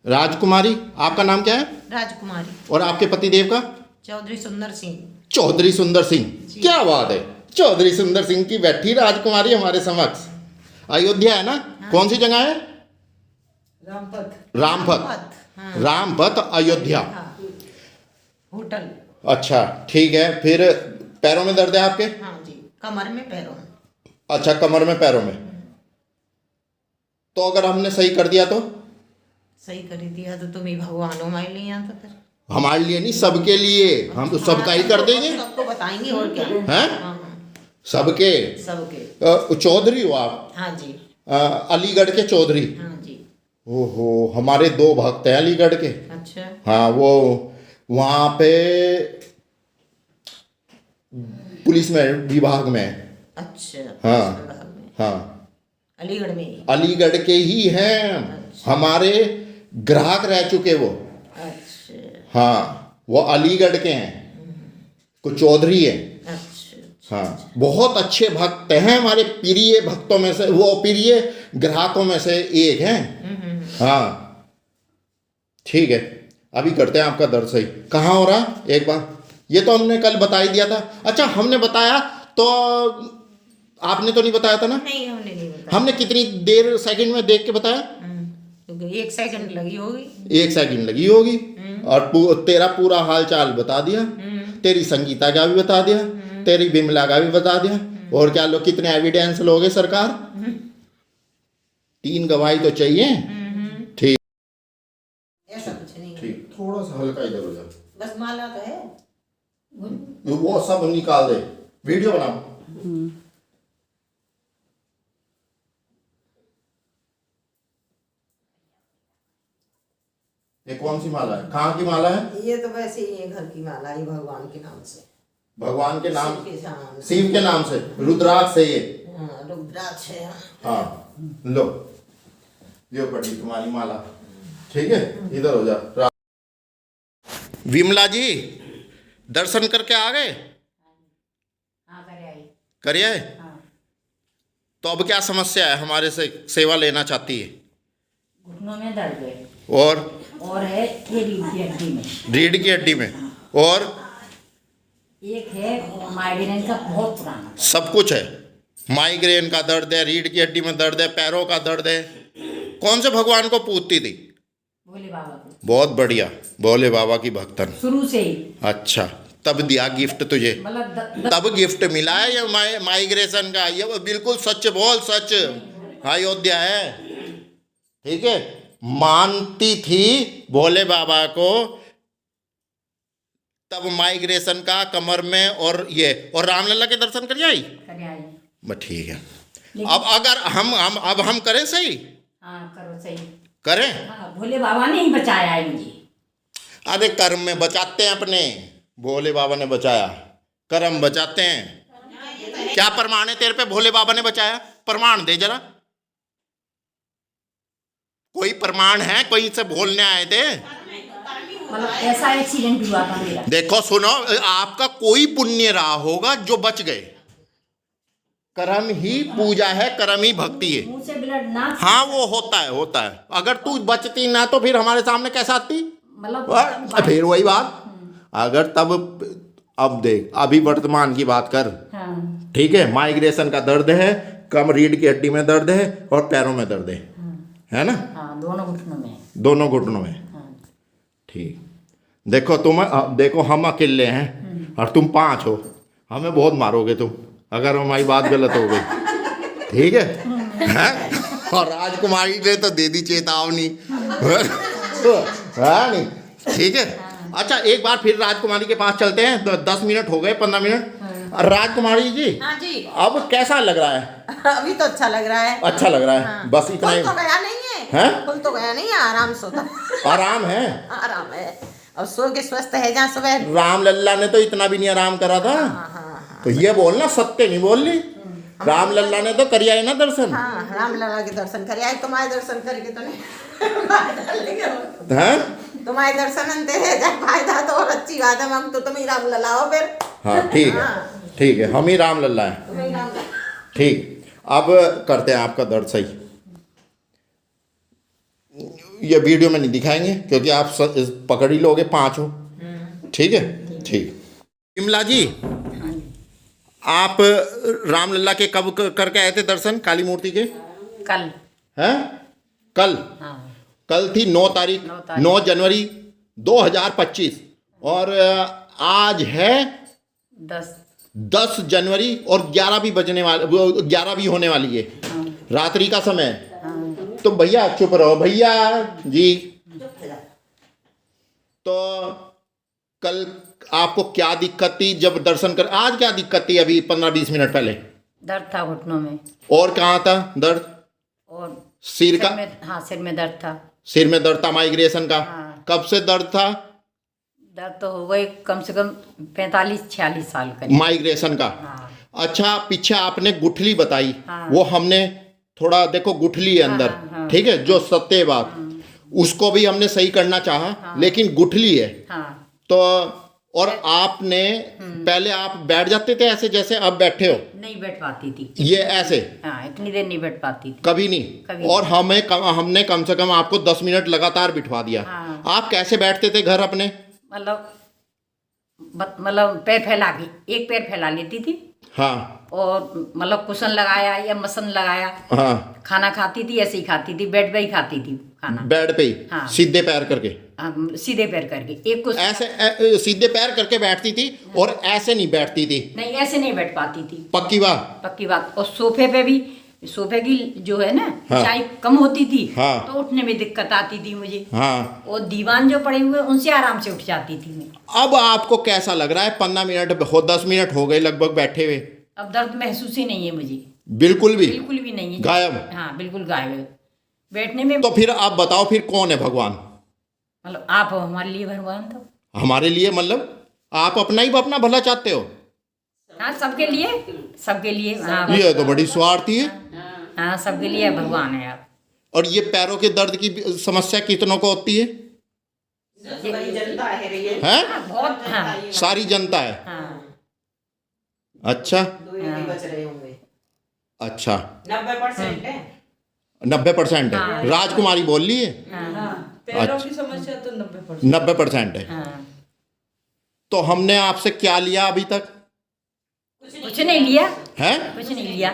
राजकुमारी, आपका नाम क्या है? राजकुमारी। और आपके पति देव का? चौधरी सुंदर सिंह। चौधरी सुंदर सिंह, क्या बात है। चौधरी सुंदर सिंह की बैठी राजकुमारी हमारे समक्ष। अयोध्या है ना? हाँ। कौन सी जगह है? रामपथ। रामपथ। हाँ। रामपथ अयोध्या। हाँ। होटल। अच्छा ठीक है। फिर पैरों में दर्द है आपके? हाँ जी, कमर में पैरों में। अच्छा, कमर में पैरों में। तो अगर हमने सही कर दिया तो? सही कर दिया तो तुम ही भगवान हो हमारे लिए। यहाँ तो फिर हमारे लिए नहीं, सबके लिए। हम तो सबका ही कर देंगे। सबको बताएंगे और क्या है। हैं? हाँ। सबके। सबके। चौधरी हो आप? हाँ जी। अलीगढ़ के चौधरी? हाँ जी। ओहो, हमारे दो भक्त हैं अलीगढ़ के। अच्छा। हाँ, वो वहाँ पे पुलिस में विभाग में है। अच्छा। हाँ पुलिस विभाग में। हाँ, अलीगढ़ में ही। अलीगढ़ के ही हैं। अच्छा। हमारे ग्राहक रह चुके वो। अच्छा। हाँ, वो अलीगढ़ के हैं, कुछ चौधरी है। अच्छा। हाँ, बहुत अच्छे भक्त हैं, हमारे प्रिय भक्तों में से, वो प्रिय ग्राहकों में से एक हैं। हाँ ठीक है, अभी करते हैं आपका दर्द सही। कहाँ हो रहा एक बार? ये तो हमने कल बता ही दिया था। अच्छा, हमने बताया तो आपने तो नहीं बताया था ना? नहीं, हमने नहीं बताया। हमने कितनी देर सेकंड में देख के बताया? क्योंकि 1 सेकंड लगी होगी। 1 सेकंड लगी होगी। और तेरा पूरा हाल चाल बता दिया। तेरी संगीता का भी बता दिया, तेरी बिमला का भी बता दिया। और क्या लो, कितने एविडेंस लोगे सरकार? 3 गवाही तो चाहिए। ठीक, ऐसा कुछ नहीं है। ठीक, थोड़ा सा हल्का इधर हो जा। बस माला तो है। वो सब निकाल दे, वीडियो बनाओ। ये कौन सी माला है? कहाँ की माला है? ये तो वैसे ही है, घर की माला है, भगवान के नाम से। भगवान के नाम, शिव शिव के नाम से, रुद्राक्ष से ये। हाँ, रुद्राक्ष है। हाँ, लो ये पड़ी तुम्हारी माला। ठीक है, इधर हो जा। विमला जी, दर्शन करके आ गए? हाँ, करे आए? तो अब क्या समस्या है? हमारे से सेवा लेना चाहती है? घुटनों में दर्द है और है ये रीढ़ की हड्डी में। रीढ़ की हड्डी में। और एक है माइग्रेन का बहुत पुराना। सब कुछ है। माइग्रेन का दर्द है, रीढ़ की हड्डी में दर्द है, पैरों का दर्द है। कौन से भगवान को पूजती थी? भोले बाबा को। बहुत बढ़िया, भोले बाबा की भक्तन शुरू से ही। अच्छा, तब दिया गिफ्ट तुझे? मतलब तब गिफ्ट मिला है ये माइग्रेशन का? ये बिल्कुल सच बोल, सच। अयोध्या है, ठीक है। मानती थी भोले बाबा को, तब माइग्रेशन का कमर में। और ये और रामलला के दर्शन कर आई? बस ठीक है। अब अगर हम करें सही? हाँ, करो सही। करें? हाँ, भोले बाबा ने ही बचाया है मुझे। अरे कर्म में बचाते हैं अपने, भोले बाबा ने बचाया, कर्म बचाते हैं। क्या प्रमाण है तेरे पे भोले बाबा ने बचाया? प्रमाण दे जरा, कोई प्रमाण है? कोई से बोलने आए थे? मतलब ऐसा एक्सीडेंट हुआ था मेरा। देखो सुनो, आपका कोई पुण्य रहा होगा जो बच गए। कर्म ही पूजा है, कर्म ही भक्ति है। मुंह से ब्लड ना। हाँ, वो होता है, होता है। अगर तू बचती ना तो फिर हमारे सामने कैसा आती? मतलब फिर वही बात। अगर तब, अब देख, अभी वर्तमान की बात कर। हाँ। ठीक है, माइग्रेशन का दर्द है, कम रीढ़ की हड्डी में दर्द है और पैरों में दर्द है ना? हाँ, दोनों घुटनों में। दोनों घुटनों में। ठीक, देखो देखो हम अकेले हैं और तुम 5 हो। हमें बहुत मारोगे तुम अगर हमारी बात गलत हो गई। ठीक है, हैं? और राजकुमारी ने तो दे दी चेतावनी। है नहीं? ठीक है। अच्छा, एक बार फिर राजकुमारी के पास चलते हैं। 10 मिनट हो गए, 15 मिनट। राजकुमारी जी, हाँ जी। अब कैसा लग रहा है? अभी तो अच्छा लग रहा है। अच्छा लग रहा है। हाँ। बस इतना ही? खुल तो गया नहीं है। हैं? खुल तो गया नहीं है, आराम सोता। आराम है? आराम है, और सो के स्वस्थ है जहाँ सुबह। राम लल्ला ने तो इतना भी नहीं आराम करा था। हाँ। तो ये बोलना, सत्य नहीं बोल ली। राम लल्ला ने तो करिया है ना दर्शन। हाँ, राम लला के दर्शन करे आए। तुम्हारे दर्शन करके तो नहीं। हैं? तुम्हारे दर्शन अंते है जब फायदा तो और अच्छी बात है। हम तो तुम ही राम लला हो फिर। हाँ ठीक है, ठीक है, हम ही राम लल्ला हैं। तुम ही राम लला। ठीक, अब करते हैं आपका दर्द सही। ये वीडियो में नहीं दिखाएंगे क्योंकि आप पकड़ ही लोगे, 5 हो। ठीक है, ठीक। विमला जी, आप रामलला के कब करके आए थे दर्शन काली मूर्ति के? कल। हैं? कल? हाँ। कल थी 9 तारीख, 9 जनवरी 2025 और आज है 10 जनवरी और 11 भी बजने वाले, 11 भी होने वाली है, रात्रि का समय। तो भैया चुप रहो भैया जी। तो कल आपको क्या दिक्कत थी जब दर्शन कर? आज क्या दिक्कत थी अभी 15-20 मिनट पहले? दर्द था घुटनों में। और कहाँ था दर्द? और सिर का? हाँ, सिर में दर्द था। सिर में दर्द था, माइग्रेशन का? हाँ। कब से दर्द था? दर्द तो हो गए कम से कम 45-46 साल का। माइग्रेशन का? हाँ। अच्छा, पीछे आपने गुठली बताई। हाँ। वो हमने थोड़ा देखो, गुठली है अंदर। हाँ। ठीक है, जो सत्य बात, उसको भी हमने सही करना चाहा, लेकिन गुठली है। हाँ। तो और आपने पहले आप बैठ जाते थे ऐसे जैसे अब बैठे हो? नहीं बैठ पाती थी ये ऐसे? हाँ, इतनी देर नहीं बैठ पाती थी। कभी नहीं? कभी और हमने कम से कम आपको 10 मिनट लगातार बिठवा दिया। हाँ। आप कैसे बैठते थे घर अपने? मतलब पैर फैला के, एक पैर फैला लेती थी। हाँ। और मतलब कुशन लगाया या मसन लगाया। हाँ। खाना खाती थी ऐसे ही खाती थी, बेड पे ही खाती थी खाना। बेड पे ही? हाँ। सीधे पैर करके? सीधे पैर करके। एक कुछ ऐसे सीधे पैर करके बैठती थी और ऐसे नहीं बैठती थी? नहीं, ऐसे नहीं बैठ पाती थी। पक्की बात? पक्की बात। और सोफे पे भी, सोफे की जो है ना हाँ। ऊंचाई कम होती थी। हाँ। तो उठने में दिक्कत आती थी मुझे। हाँ। और दीवान जो पड़े हुए उनसे आराम से उठ जाती थी मैं। अब आपको कैसा लग रहा है? 15 मिनट हो, 10 मिनट हो गए लगभग बैठे हुए। अब दर्द महसूस ही नहीं है मुझे, बिल्कुल भी? बिल्कुल भी नहीं है। गायब? हाँ, बिल्कुल गायब है। बैठने में तो फिर आप बताओ, फिर कौन है भगवान? मतलब आप हो हमारे लिए भगवान। तो हमारे लिए मतलब आप अपना भला चाहते हो? हाँ, सबके लिए, सबके लिए। हाँ, ये तो बड़ी स्वार्थी है। हाँ, सबके लिए भगवान है आप। और ये पैरों के दर्द की समस्या कितनों को होती है? जनता है हैं? बहुत। हाँ। सारी जनता है? हाँ। अच्छा। बच रहे होंगे। अच्छा, 90% है। 90% है? हाँ। राजकुमारी बोल रही है? पैरों की समस्या तो 90%। 90% है? हाँ। तो हमने आपसे क्या लिया अभी तक? कुछ नहीं लिया। है? कुछ नहीं लिया।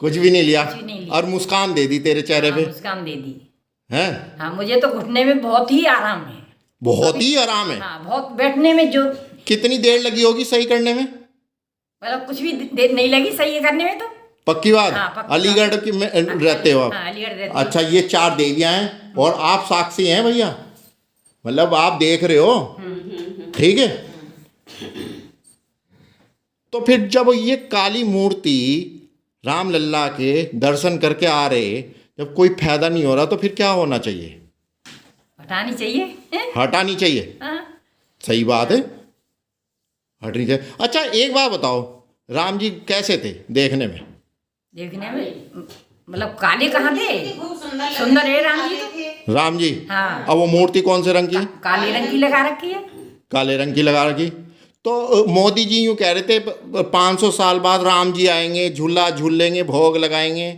कुछ भी नहीं लिया? कुछ नहीं लिया। और मुस्कान दे दी तेरे चेहरे पे? मुस्कान दे दी। हैं? हाँ, मुझे तो घुटने में बहुत ही आराम है। बहुत ही आराम है? हाँ, बहुत। बैठने में जो कितनी देर लगी होगी सही करने में? मतलब कुछ भी देर नहीं लगी सही करने में तो। पक्की बात? हाँ, पक्की अलीगढ़ की में रहते हो आप? हाँ, अलीगढ़ रहती हूँ। अच्छा, ये 4 देवियां हैं और आप साक्षी हैं भैया, मतलब आप देख रहे हो। ठीक है। तो फिर जब ये काली मूर्ति रामलला के दर्शन करके आ रहे, जब कोई फायदा नहीं हो रहा तो फिर क्या होना चाहिए? हटानी चाहिए। हटानी चाहिए? हाँ। सही बात है, हटनी चाहिए। अच्छा, एक बात बताओ, राम जी कैसे थे देखने में? देखने में मतलब काले कहाँ थे, खूब सुंदर सुंदर है राम जी तो। राम जी? हाँ। अब वो मूर्ति कौन से रंग की? काले रंग की लगा रखी है। काले रंग की लगा रखी। तो मोदी जी यूँ कह रहे थे 500 साल बाद राम जी आएंगे, झूला झूल लेंगे, भोग लगाएंगे।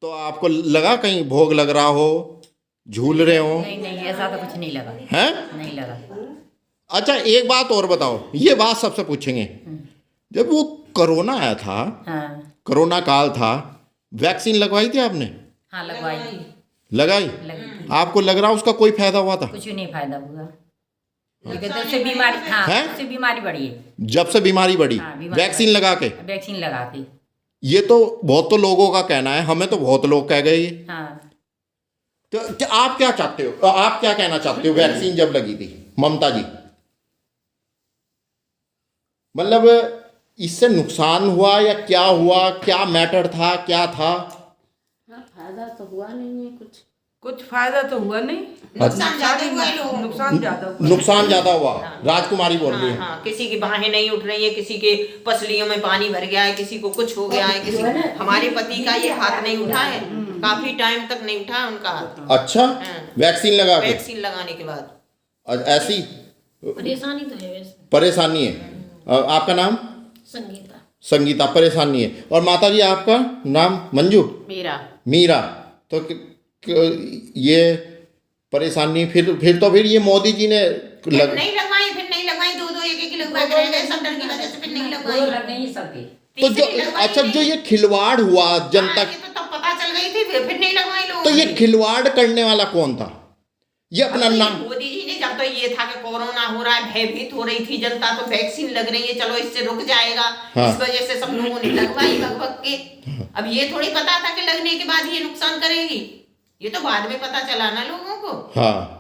तो आपको लगा कहीं भोग लग रहा हो, झूल रहे हो? नहीं नहीं, ऐसा तो कुछ नहीं लगा। हैं? नहीं लगा। अच्छा, एक बात और बताओ, ये बात सबसे पूछेंगे, जब वो कोरोना आया था, हाँ। कोरोना काल था, वैक्सीन लगवाई थी आपने? हाँ, लगवाई। लगाई? लगी। आपको लग रहा उसका कोई फायदा हुआ था? कुछ नहीं फायदा हुआ। लेकिन जब से बीमारी, हाँ, हैं? जब से बीमारी बढ़ी है। जब से बीमारी बढ़ी? हाँ, बीमारी वैक्सीन लगा के? वैक्सीन लगा के। ये तो बहुत तो लोगों का कहना है, हमें तो बहुत लोग कह गए ये। हाँ। तो आप क्या चाहते हो, आप क्या कहना चाहते हो? वैक्सीन जब लगी थी ममता जी, मतलब इससे नुकसान हुआ या क्या हुआ, क्या मैटर था, क्या था? फायदा तो हुआ नहीं है कुछ फायदा तो हुआ नहीं, नुकसान ज्यादा हुआ लोगों को। नुकसान ज्यादा हुआ। नुकसान ज्यादा हुआ? राजकुमारी बोल रही है। हाँ, किसी की बाहें नहीं उठ रही है, किसी के पसलियों में पानी भर गया है, किसी को कुछ हो गया है, किसी हमारे पति का ये हाथ नहीं उठा है, काफी टाइम तक नहीं उठा है उनका हाथ। अच्छा, वैक्सीन लगा के? वैक्सीन लगाने के बाद ऐसी परेशानी तो है वैसे। परेशानी है? आपका नाम? संगीता। संगीता, परेशानी है। और माता जी आपका नाम? मंजू? मेरा मीरा। तो ये परेशानी फिर ये मोदी जी ने फिर नहीं लगवाई 2-2 एक लगवा के रह गए सब डर की वजह से, फिर नहीं लगवाई। लग नहीं सके। तो जो अच्छा जो ये खिलवाड़ हुआ जनता, ये तो तब पता चल गई थी, फिर नहीं लगवाई लोगों तो ये ने। खिलवाड़ करने वाला कौन था? ये अपना अब तो नाम, मोदी जी ने, जब तो ये था कि कोरोना हो रहा है, भयभीत हो रही थी जनता, तो वैक्सीन लग रही है, चलो इससे रुक जाएगा, हाँ। इस वजह से सब लोगों ने लगवाई भग के। अब ये थोड़ी पता था कि लगने के बाद ये नुकसान करेगी, ये तो बाद में पता चला ना लोगों को। हाँ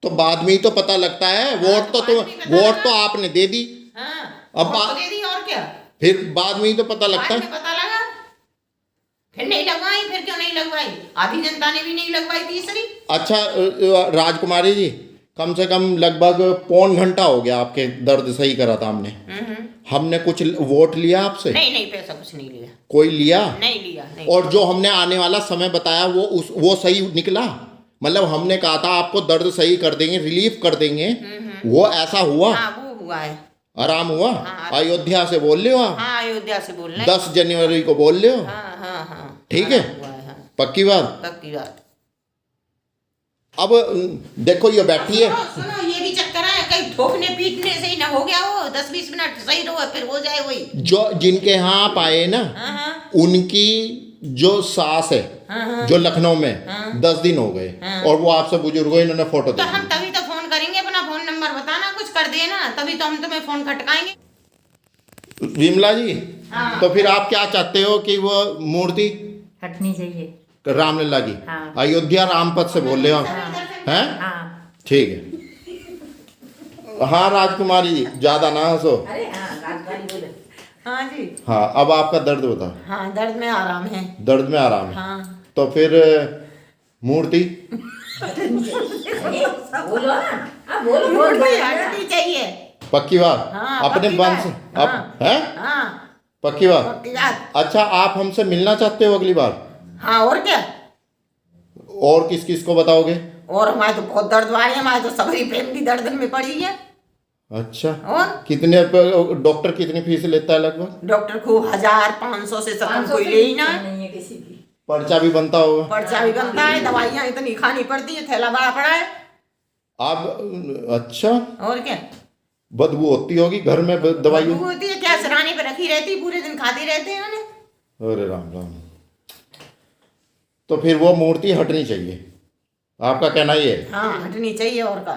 तो बाद में ही तो पता लगता है। वोट तो आपने दे दी, हाँ, अब वोट तो दे दी, और क्या, फिर बाद में ही तो पता लगता बाद है। में पता लगा, फिर नहीं लगवाई। फिर क्यों नहीं लगवाई? आधी जनता ने भी नहीं लगवाई तीसरी। अच्छा राजकुमारी जी, कम से कम लगभग 1.25 घंटा हो गया आपके दर्द सही करा था हमने। हमने कुछ वोट लिया आपसे? नहीं पैसा कुछ नहीं लिया। कोई लिया? नहीं लिया, नहीं। और जो हमने आने वाला समय बताया वो सही निकला? मतलब हमने कहा था आपको दर्द सही कर देंगे, रिलीफ कर देंगे, वो ऐसा हुआ? हाँ, वो हुआ है। आराम हुआ? हाँ, अयोध्या से बोल रहे हो आप? हाँ, अयोध्या से बोल रहे हैं। 10 जनवरी को बोल रहे हो? हाँ, ठीक है, हुआ है, हाँ, पक्की बात? पक्की बात। अब देखो ये बैठी है, सुनो, ये भी चक्कर है, कहीं ठोकने पीटने से ही ना हो गया हो, 10-20 मिनट सही रहो, फिर हो जाए वही। जो जिनके यहाँ आप आए ना, उनकी जो सास है जो लखनऊ में 10 दिन हो गए, और वो आपसे बुजुर्ग हो, इन्होंने फोटो तो दे हम तभी तो फोन करेंगे, अपना फोन नंबर बताना, कुछ कर देना, तभी तो हम तुम्हें फोन खटकाएंगे। विमला जी, तो फिर आप क्या चाहते हो कि वो मूर्ति हटनी चाहिए। रामलला की हाँ। अयोध्या रामपथ से बोल रहे हो आप? हैं? हाँ। ठीक है। हाँ राजकुमारी जी, ज्यादा ना हंसो। अरे हाँ, राजकुमारी बोले। हाँ जी। हाँ अब आपका दर्द बताओ। हाँ, दर्द में आराम है। दर्द में आराम है। हाँ। तो फिर मूर्ति बोलो ना, हाँ बोलो बोलो। कोई हटनी चाहिए। पक्की बात? हाँ, अपने पक्की वंश बात। अब है? हाँ, पक्की बात? पक्की बात। अच्छा आप हमसे मिलना चाहते हो अगली बार? हाँ, और क्या? और किस किस को बताओगे? और हमारे तो बहुत दर्द वाली है, हमारे तो सभी फैमिली दर्द में पड़ी है। अच्छा, और कितने डॉक्टर कितनी फीस लेता है लगभग? डॉक्टर को 1000-500 से सब कोई ले ही ना है। नहीं है किसी की। पर्चा भी बनता होगा? पर्चा भी बनता है, दवाइयाँ इतनी खानी पड़ती है, थैला बड़ा पड़ा है। आप अच्छा, और क्या, बदबू होती होगी घर में दवाई? बदबू होती है क्या? सिराने पे रखी रहती है, पूरे दिन खाते रहते हैं उन्हें। अरे राम राम। तो फिर वो मूर्ति हटनी चाहिए, आपका कहना ये है? हाँ, हटनी चाहिए, और का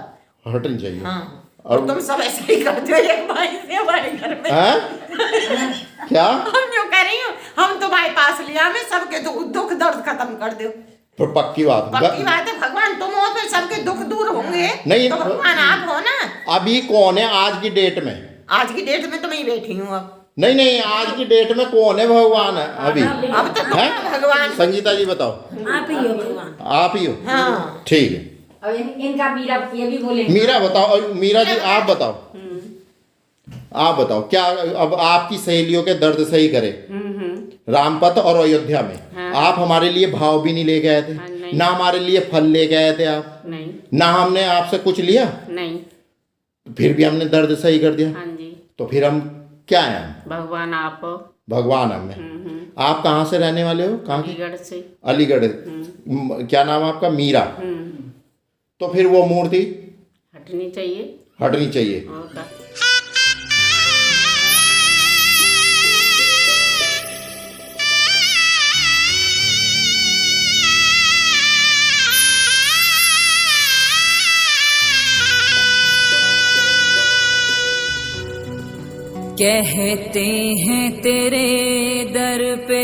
हटनी चाहिए। हाँ। और तुम सब ऐसे ही करते हो एक भाई से हमारे घर में। हैं? क्या? हम जो कह रही हूँ, हम तुम्हारे पास लिया, में सबके दुख दर्द खत्म कर दो। तो पक्की बात? पक्की बात है, भगवान तुम हो, फिर सबके दुख दूर होंगे। नहीं, तो भगवान आप हो ना। अभी कौन है आज की डेट में? आज की डेट में तो मैं ही बैठी हूँ अब। नहीं आज की डेट में कौन है भगवान है अभी? अब तो तुम हैं? हो भगवान। संगीता जी बताओ। आप ही हो भगवान। आप ही हो? हाँ। ठीक है। अब इनका मीरा ये भी बोले। मीरा बताओ, और मीरा जी आप बताओ। आप बताओ क्या अब आपकी सहेलियों के दर्द सही करे रामपथ और अयोध्या में? हाँ। आप हमारे लिए भाव भी नहीं लेके आए थे। हाँ, नहीं। ना हमारे लिए फल लेके आए थे आप। नहीं ना हमने आपसे कुछ लिया, नहीं। फिर भी हमने दर्द सही कर दिया। हाँ जी, तो फिर हम क्या हैं? भगवान आप हो। भगवान हमें। आप कहाँ से रहने वाले हो? कहाँ की? अलीगढ़ से। अलीगढ़। क्या नाम है आपका? मीरा। तो फिर वो मूर्ति हटनी चाहिए। हटनी चाहिए। और का? कहते हैं तेरे दर पे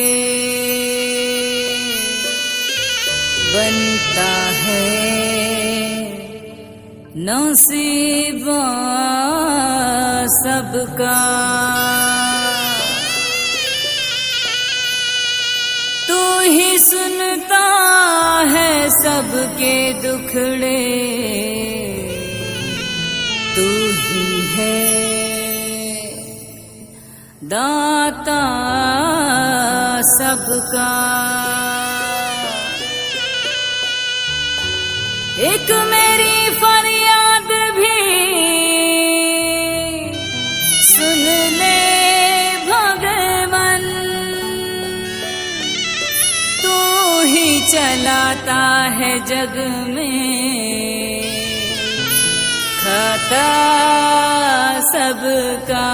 बनता है नसीबा सबका, तू ही सुनता है सबके दुखड़े, तू ही है दाता सबका। एक मेरी फरियाद भी सुन ले भगवान, तू ही चला पता है जग में खाता सबका।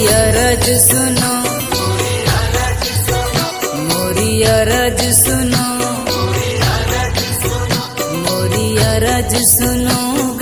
अरज सुनो, मोरी अरज सुनो, मोरी अरज सुनो।